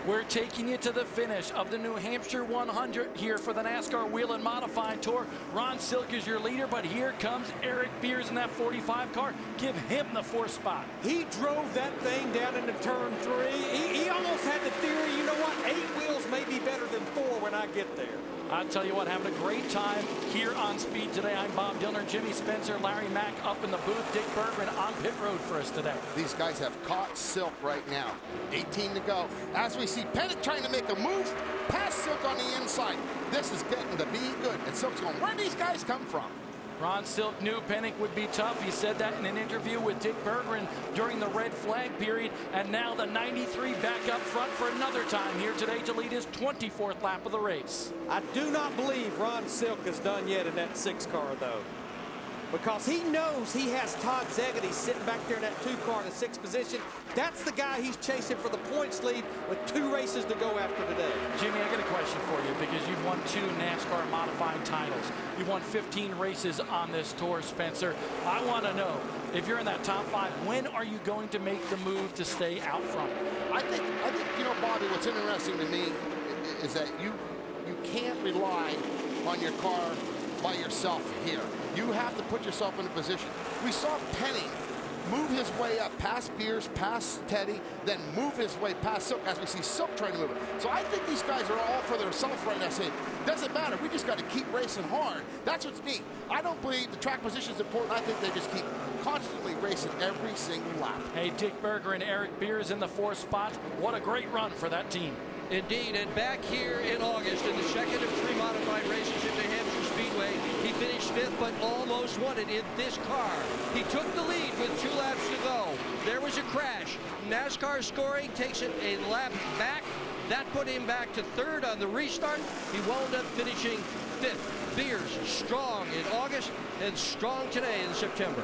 We're taking you to the finish of the New Hampshire 100 here for the NASCAR Whelen Modified Tour. Ron Silk is your leader, but here comes Eric Beers in that 45 car. Give him the 4th spot. He drove that thing down into turn 3. He almost had the theory, you know what, 8 wheels may be better than 4 when I get there. I tell you what, having a great time here on Speed today. I'm Bob Dillner, Jimmy Spencer, Larry Mack up in the booth, Dick Berggren on pit road for us today. These guys have caught Silk right now. 18 to go. As we see Pettit trying to make a move past Silk on the inside. This is getting to be good. And Silk's going, where do these guys come from? Ron Silk knew Pennick would be tough. He said that in an interview with Dick Berggren during the red flag period. And now the 93 back up front for another time here today to lead his 24th lap of the race. I do not believe Ron Silk is done yet in that 6 car, though. Because he knows he has Todd Zegedy sitting back there in that 2 car in the 6th position. That's the guy he's chasing for the points lead with 2 races to go after today. Jimmy, I got a question for you because you've won 2 NASCAR modified titles. You've won 15 races on this tour, Spencer. I want to know, if you're in that top 5, when are you going to make the move to stay out front? I think, you know, Bobby, what's interesting to me is that you can't rely on your car by yourself here. You have to put yourself in a position. We saw Penny move his way up past Beers, past Teddy, then move his way past Silk as we see Silk trying to move it. So I think these guys are all for themselves right now saying, doesn't matter, we just got to keep racing hard. That's what's neat. I don't believe the track position is important. I think they just keep constantly racing every single lap. Hey, Dick Berger and Eric Beers in the 4th spot. What a great run for that team. Indeed, and back here in August in the 2nd of 3 modified races at the Hampshire Speedway, he finished 5th but almost won it in this car. He took the lead with 2 laps to go. There was a crash. NASCAR scoring takes it a lap back. That put him back to 3rd on the restart. He wound up finishing 5th. Beers strong in August and strong today in September.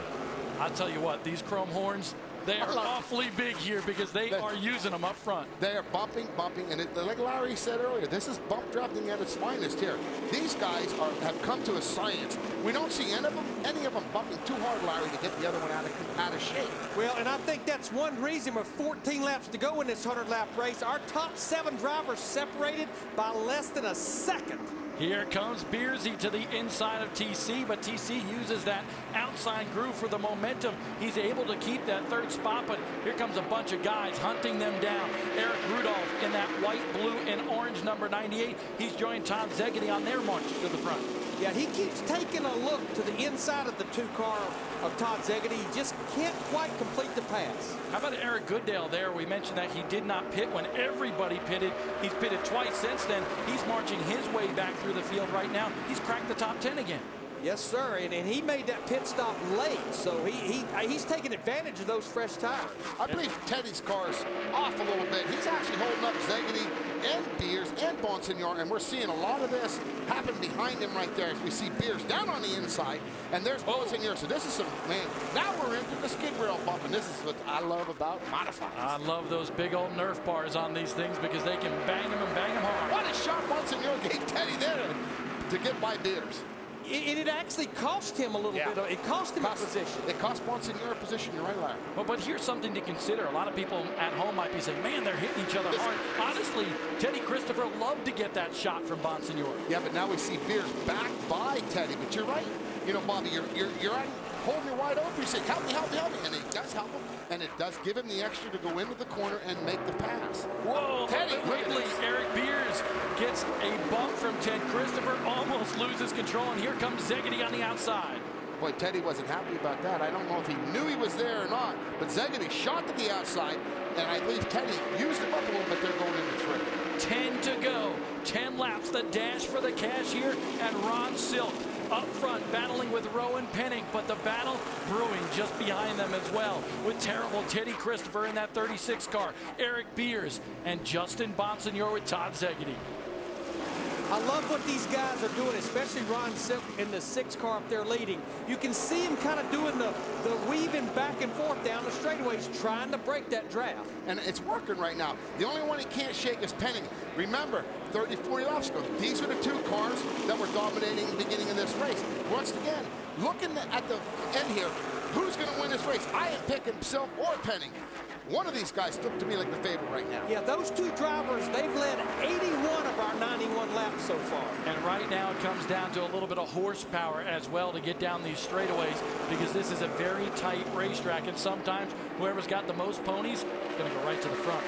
I'll tell you what, these chrome horns, they are awfully big here because they are using them up front. They are bumping, and like Larry said earlier, this is bump drafting at its finest here. These guys have come to a science. We don't see any of them bumping too hard, Larry, to get the other one out of shape. Well, and I think that's one reason with 14 laps to go in this 100-lap race, our top 7 drivers separated by less than a second. Here comes Beersy to the inside of TC, but TC uses that outside groove for the momentum. He's able to keep that 3rd spot, but here comes a bunch of guys hunting them down. Eric Rudolph in that white, blue, and orange number 98. He's joined Todd Zegedy on their march to the front. Yeah, he keeps taking a look to the inside of the 2 car of Todd Zegedy. He just can't quite complete the pass. How about Eric Goodale there? We mentioned that he did not pit when everybody pitted. He's pitted twice since then. He's marching his way back through the field right now. He's cracked the top 10 again. Yes, sir, and he made that pit stop late, so he's taking advantage of those fresh tires. I believe Teddy's car's off a little bit. He's actually holding up Zegedy and Beers and Bonsignor, and we're seeing a lot of this happen behind him right there as we see Beers down on the inside, and there's Bonsignor. So this is some, man, now we're into the skid rail bump, and this is what I love about modifieds. I love those big old Nerf bars on these things because they can bang them and bang them hard. What a shot Bonsignor gave Teddy there to get by Beers. It actually cost him a little bit. It cost him a position. It cost Bonsignor a position. You're right, Larry. But here's something to consider. A lot of people at home might be saying, man, they're hitting each other hard. Honestly, Teddy Christopher loved to get that shot from Bonsignor. Yeah, but now we see Beers back by Teddy. But you're right. You know, Bobby, you're holding you wide open. You say, help me, help me, help me. And it does help him. And it does give him the extra to go into the corner and make the pass. Whoa, Teddy quickly, Eric Beers gets a bump from Ted Christopher, almost loses control, and here comes Zegedy on the outside. Boy, Teddy wasn't happy about that. I don't know if he knew he was there or not, but Zegedy shot to the outside, and I believe Teddy used him up a little bit there going into 3. 10 to go, 10 laps, the dash for the cash here, and Ron Silk up front battling with Rowan Penning, but the battle brewing just behind them as well with terrible Teddy Christopher in that 36 car, Eric Beers, and Justin Bonsignor with Todd Zegedy. I love what these guys are doing, especially Ron Silk in the 6 car up there leading. You can see him kind of doing the weaving back and forth down the straightaways, trying to break that draft. And it's working right now. The only one he can't shake is Penning. Remember, 30, 40 laps ago, these were the 2 cars that were dominating the beginning of this race. Once again, looking at the end here, who's going to win this race? I am picking Silk or Penning. One of these guys look to me like the favorite right now. Yeah, those two drivers, they've led 81 of our 91 laps so far. And right now it comes down to a little bit of horsepower as well to get down these straightaways, because this is a very tight racetrack, and sometimes whoever's got the most ponies is going to go right to the front.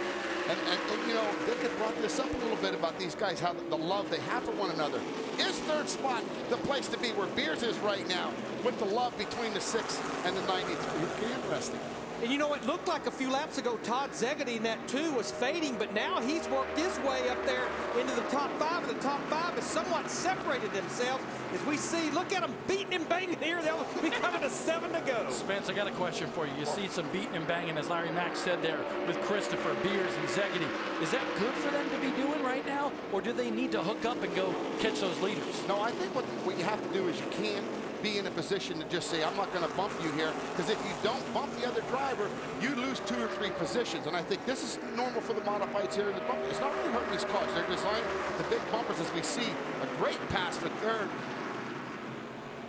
And you know, they could brought this up a little bit about these guys, how the love they have for one another. Is third spot the place to be where Beers is right now with the love between the 6 and the 93? Pretty interesting. And you know, it looked like a few laps ago Todd Zegedy in that 2 was fading, but now he's worked his way up there into the top 5, and the top 5 has somewhat separated themselves. As we see, look at them beating and banging here. They'll be coming to 7 to go. Spence, I got a question for you. You see some beating and banging, as Larry Mack said there, with Christopher, Beers, and Zegedy. Is that good for them to be doing right now, or do they need to hook up and go catch those leaders? No, I think what you have to do is you can't be in a position to just say, I'm not going to bump you here, because if you don't bump the other driver, you lose 2 or 3 positions. And I think this is normal for the modifieds here in the bumper. It's not really hurting these cars. They're designed the big bumpers, as we see a great pass for third.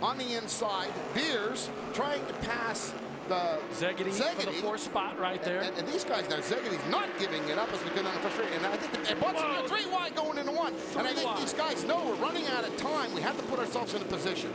On the inside, Beers trying to pass the Zegedy for the 4th spot right there. And these guys now, Zegedy's not giving it up as we go down the first straight. And I think and what's in the 3 wide going into 1. And I think these guys know we're running out of time. We have to put ourselves in a position.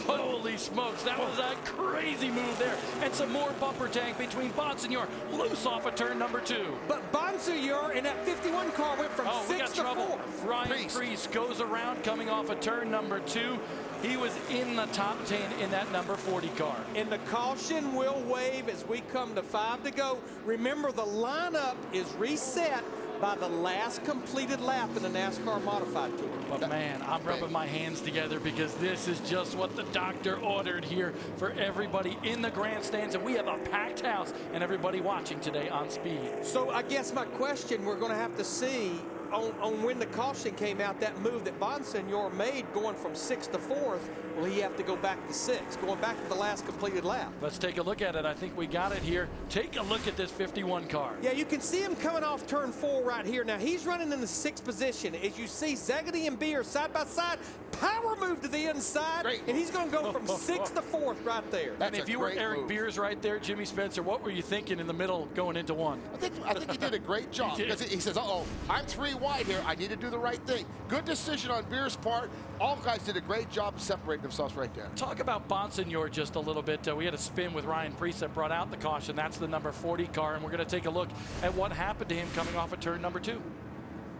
Holy smokes, that was a crazy move there. And some more bumper tank between Bonsignor, loose off of turn number 2. But Bonsignor in that 51 car went from 6 to 4. Ryan Priest goes around coming off of turn number 2. He was in the top 10 in that number 40 car. And the caution will wave as we come to 5 to go. Remember, the lineup is reset by the last completed lap in the NASCAR Modified Tour. But man, I'm rubbing my hands together, because this is just what the doctor ordered here for everybody in the grandstands. And we have a packed house and everybody watching today on Speed. So I guess my question, we're going to have to see on when the caution came out, that move that Bonsignor made going from 6th to 4th, will he have to go back to 6, going back to the last completed lap? Let's take a look at it. I think we got it here. Take a look at this 51 car. Yeah, you can see him coming off turn 4 right here. Now, he's running in the 6th position. As you see, Zegedy and Beer side by side, power move to the inside, and he's going to go from 6th to 4th right there. And if you were Eric Beers right there, Jimmy Spencer, what were you thinking in the middle going into 1? I think he did a great job, because he says, uh-oh, I'm 3 wide here. I need to do the right thing. Good decision on Beers' part. All guys did a great job of separating themselves right there. Talk about Bonsignor just a little bit. We had a spin with Ryan Priest that brought out the caution. That's the number 40 car, and we're going to take a look at what happened to him coming off of turn number 2.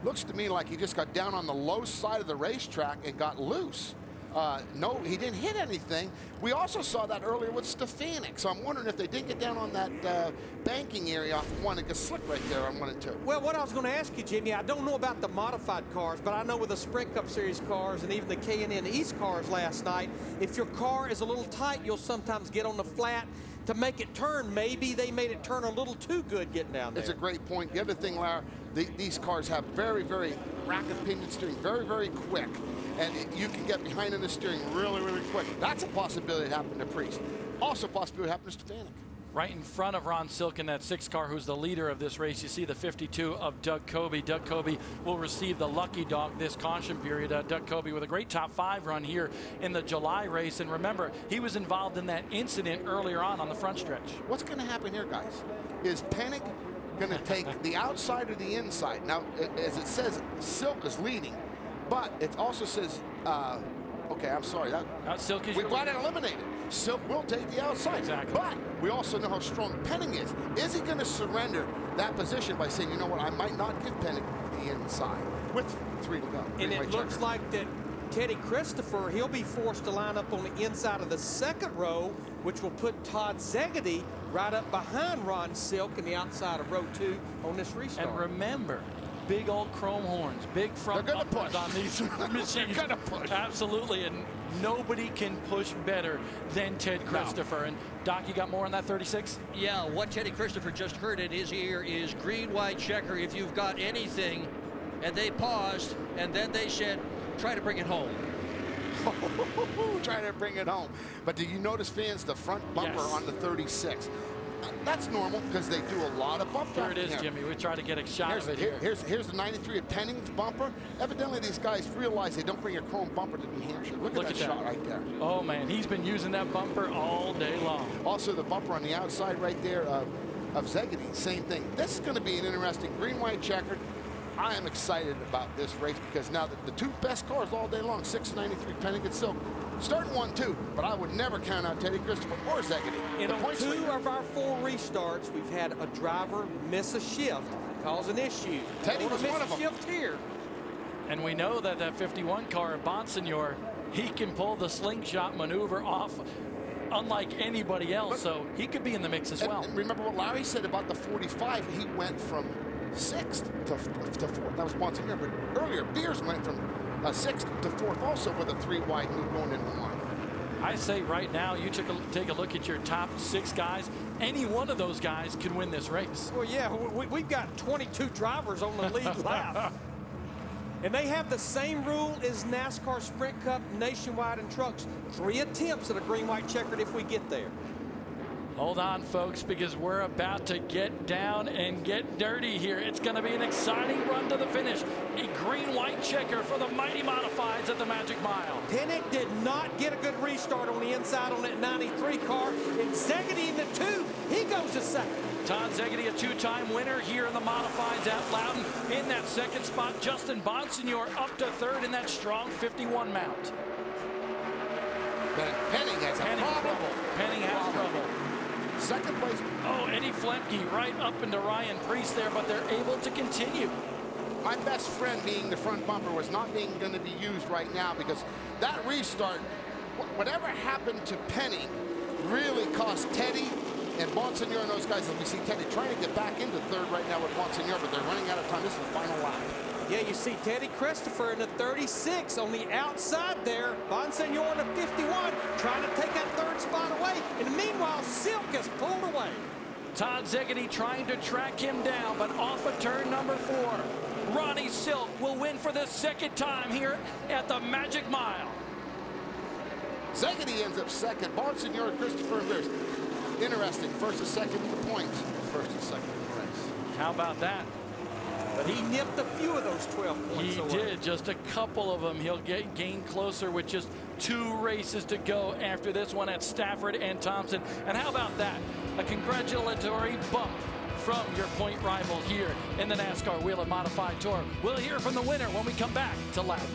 Looks to me like he just got down on the low side of the racetrack and got loose. No, he didn't hit anything. We also saw that earlier with Stefanik, so I'm wondering if they didn't get down on that banking area off 1 and get slick right there on 1 and 2. Well, what I was going to ask you, Jimmy, I don't know about the modified cars, but I know with the Sprint Cup Series cars and even the K&N East cars last night, if your car is a little tight, you'll sometimes get on the flat to make it turn. Maybe they made it turn a little too good getting down there. It's a great point. The other thing, Larry, these cars have very, very rapid pinion steering, very, very quick. And you can get behind in the steering really, really quick. That's a possibility that happened to Priest. Also a possibility that happened to Stefanik. Right in front of Ron Silk in that 6 car, who's the leader of this race, you see the 52 of Doug Coby. Doug Coby will receive the lucky dog this caution period. Doug Coby with a great top 5 run here in the July race. And remember, he was involved in that incident earlier on the front stretch. What's going to happen here, guys? Is Pennick going to take the outside or the inside? Now, as it says, Silk is leading, but it also says, okay, I'm sorry. Silk is we got it eliminated. Silk will take the outside. Exactly. But we also know how strong Penning is. Is he going to surrender that position by saying, you know what, I might not give Penning the inside with 3 to go? And it looks like that Teddy Christopher, he'll be forced to line up on the inside of the 2nd row, which will put Todd Zegedy right up behind Ron Silk in the outside of row 2 on this restart. And remember, big old chrome horns, big front bumpers on these machines. They're gonna push. Absolutely, and nobody can push better than Ted Christopher. No. And Doc, you got more on that 36? Yeah, what Teddy Christopher just heard in his ear is green, white, checker if you've got anything. And they paused, and then they said, try to bring it home. Trying to bring it home. But do you notice, fans, the front bumper on the 36? That's normal because they do a lot of bump Here it is, Jimmy. We try to get a shot of it here. Here's the 93 of Penning's bumper. Evidently, these guys realize they don't bring a chrome bumper to New Hampshire. Look at that shot right there. Oh, man. He's been using that bumper all day long. Also, the bumper on the outside right there, of Szegedy, same thing. This is going to be an interesting green-white checkered. I am excited about this race because now the two best cars all day long, 693 Penning and Silk, starting 1-2, but I would never count out Teddy Christopher or Szegedy. In two of our 4 restarts, we've had a driver miss a shift, causing issues. Teddy was one of them. Shift here. And we know that that 51 car of Bonsignor, he can pull the slingshot maneuver off unlike anybody else, so he could be in the mix as well. And remember what Larry said about the 45, he went from 6th to 4th. That was Bonsignor, but earlier Beers went from 6th to 4th also with a 3 wide move going into 1. I say right now, you take a look at your top 6 guys. Any one of those guys could win this race. Well, yeah, we've got 22 drivers on the lead lap. And they have the same rule as NASCAR Sprint Cup, Nationwide, and Trucks. 3 attempts at a green-white checkered if we get there. Hold on, folks, because we're about to get down and get dirty here. It's going to be an exciting run to the finish. A green-white checker for the Mighty Modifieds at the Magic Mile. Penning did not get a good restart on the inside on that 93 car. And Szegedy in the 2, he goes to second. Todd Szegedy, a 2-time winner here in the Modifieds at Loudon. In that second spot, Justin Bonsignor up to 3rd in that strong 51 mount. But Penning has a problem. Penning has trouble. Second place. Oh, Eddie Flemke right up into Ryan Priest there, but they're able to continue. My best friend being the front bumper was not going to be used right now because that restart, whatever happened to Penning, really cost Teddy and Bonsignor and those guys. And we see Teddy trying to get back into 3rd right now with Bonsignor, but they're running out of time. This is the final lap. Yeah, you see Teddy Christopher in the 36 on the outside there. Bonsignor in the 51 trying to take that 3rd spot away. And meanwhile, Silk is pulled away. Todd Szegedy trying to track him down, but off of turn number 4. Ronnie Silk will win for the 2nd time here at the Magic Mile. Szegedy ends up 2nd. Bonsignor, Christopher, and Beers. Interesting. 1st and 2nd in the points. 1st and 2nd in the race. How about that? But he nipped a few of those 12 points away. He did, just a couple of them. He'll gain closer with just 2 races to go after this one at Stafford and Thompson. And how about that? A congratulatory bump from your point rival here in the NASCAR Whelen Modified Tour. We'll hear from the winner when we come back to Loudon.